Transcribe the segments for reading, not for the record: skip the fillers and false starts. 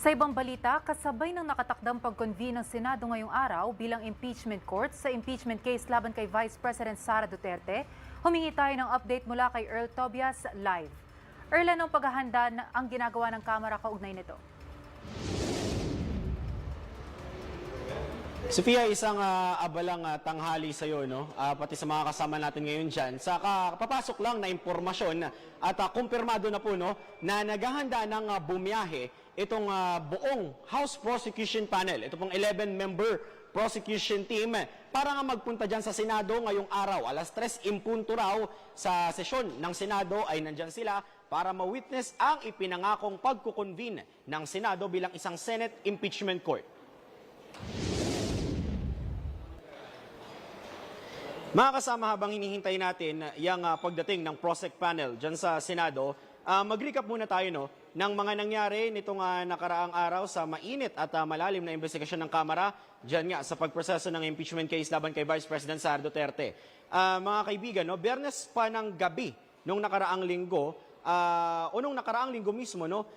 Sa ibang balita, kasabay ng nakatakdang pag-convene ng Senado ngayong araw bilang impeachment court sa impeachment case laban kay Vice President Sara Duterte, humingi tayo ng update mula kay Earl Tobias live. Earl, anong paghahanda ang ginagawa ng Kamara kaugnay nito? Sofia, isang abalang tanghali sa iyo, no? Pati sa mga kasama natin ngayon dyan. Sa papasok lang na impormasyon at kumpirmado na po, no, na naghahanda ng bumiyahe itong buong House Prosecution Panel. Ito pong 11-member prosecution team para nga magpunta dyan sa Senado ngayong araw. Alas 3 impunto raw sa sesyon ng Senado ay nandyan sila para ma-witness ang ipinangakong pagkukonvene ng Senado bilang isang Senate Impeachment Court. Mga kasama, habang hinihintay natin yung pagdating ng Prosec panel dyan sa Senado, mag-recap muna tayo, no, ng mga nangyari nitong nakaraang araw sa mainit at malalim na investigasyon ng Kamara dyan nga sa pagproseso ng impeachment case laban kay Vice President Sara Duterte. Mga kaibigan, no, Biyernes pa ng gabi nung nakaraang linggo, o nung nakaraang linggo mismo, no,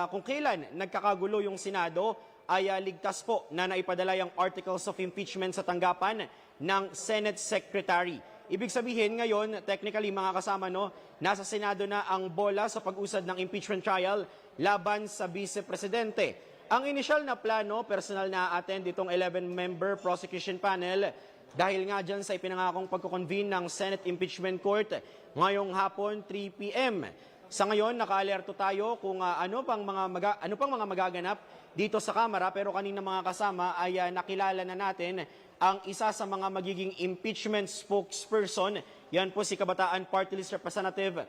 kung kailan nagkakagulo yung Senado, ay ligtas po na naipadala yung articles of impeachment sa tanggapan ng Senate Secretary. Ibig sabihin ngayon, technically mga kasama, no, nasa Senado na ang bola sa pag-usad ng impeachment trial laban sa Vice Presidente. Ang initial na plano, personal na attend itong 11-member prosecution panel dahil nga dyan sa ipinangakong pagkukonvene ng Senate Impeachment Court ngayong hapon 3 p.m. Sa ngayon, naka-alerto tayo kung ano pang mga magaganap dito sa Kamara, pero kanina mga kasama ay nakilala na natin ang isa sa mga magiging impeachment spokesperson. Yan po si Kabataan Party List Representative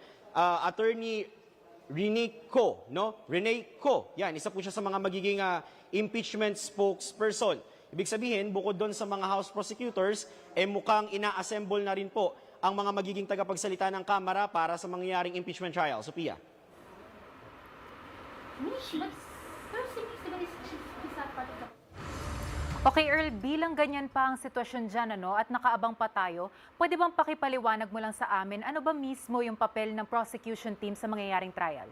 Attorney Rene Co. No? Rene Co. Yan, isa po siya sa mga magiging impeachment spokesperson. Ibig sabihin, bukod doon sa mga House prosecutors, mukhang ina-assemble na rin po ang mga magiging tagapagsalita ng Kamara para sa mangyayaring impeachment trial. Sophia. Okay, Earl, bilang ganyan pa ang sitwasyon dyan, ano, at nakaabang pa tayo, pwede bang pakipaliwanag mo lang sa amin ano ba mismo yung papel ng prosecution team sa mangyayaring trial?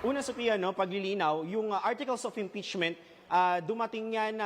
Una, Sophia, no, paglilinaw, yung articles of impeachment, dumating yan,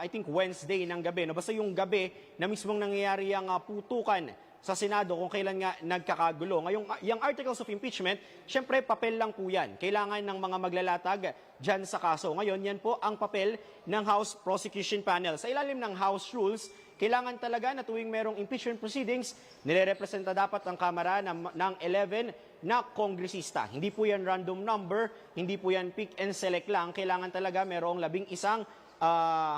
I think, Wednesday ng gabi. No? Basta yung gabi na mismong nangyayari ang putukan sa Senado kung kailan nga nagkakagulo. Ngayong yung articles of impeachment, syempre papel lang po yan. Kailangan ng mga maglalatag dyan sa kaso. Ngayon, yan po ang papel ng House Prosecution Panel. Sa ilalim ng House Rules, kailangan talaga na tuwing merong impeachment proceedings, nirerepresenta dapat ang Kamara ng 11 na kongresista. Hindi po yan random number, hindi po yan pick and select lang. Kailangan talaga merong 11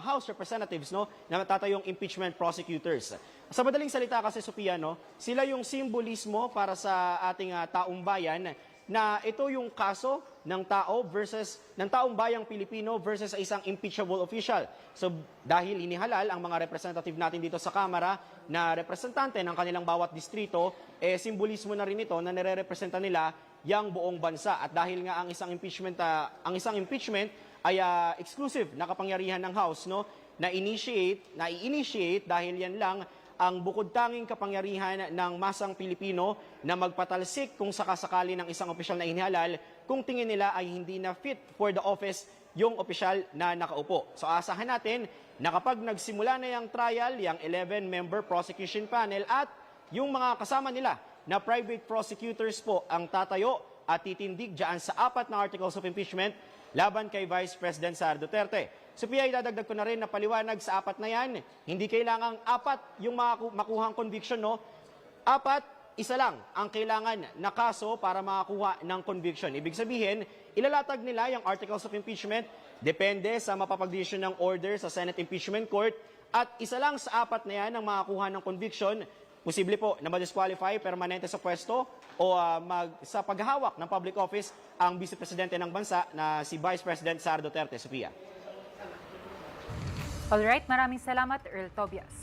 House Representatives, no, na matatayong impeachment prosecutors. Sa madaling salita kasi, Sophia, no, sila yung simbolismo para sa ating taong bayan na ito yung kaso ng taong bayang Pilipino versus sa isang impeachable official. So dahil inihalal ang mga representative natin dito sa Kamara na representante ng kanilang bawat distrito, simbolismo na rin ito na nire-representa nila yung buong bansa. At dahil nga ang isang impeachment ay exclusive na kapangyarihan ng House, no, na i-initiate dahil yan lang ang bukod tanging kapangyarihan ng masang Pilipino na magpatalsik kung sakasakali ng isang opisyal na inihalal kung tingin nila ay hindi na fit for the office yung opisyal na nakaupo. So asahan natin na kapag nagsimula na yung trial, yung 11-member prosecution panel at yung mga kasama nila na private prosecutors po ang tatayo at titindig dyan sa 4 na articles of impeachment laban kay Vice President Sara Duterte. So Pia, idadagdag ko na rin na paliwanag sa 4 na yan, hindi kailangang 4 yung makuhang conviction, no? 4, isa lang ang kailangan na kaso para makakuha ng conviction. Ibig sabihin, ilalatag nila yung articles of impeachment, depende sa mapapag-decision ng order sa Senate Impeachment Court, at isa lang sa 4 na yan ang makakuha ng conviction. Posible po na ma-disqualify permanente sa pwesto o sa paghahawak ng public office ang Vice Presidente ng bansa na si Vice President Sara Duterte. Sophia. Alright, maraming salamat, Earl Tobias.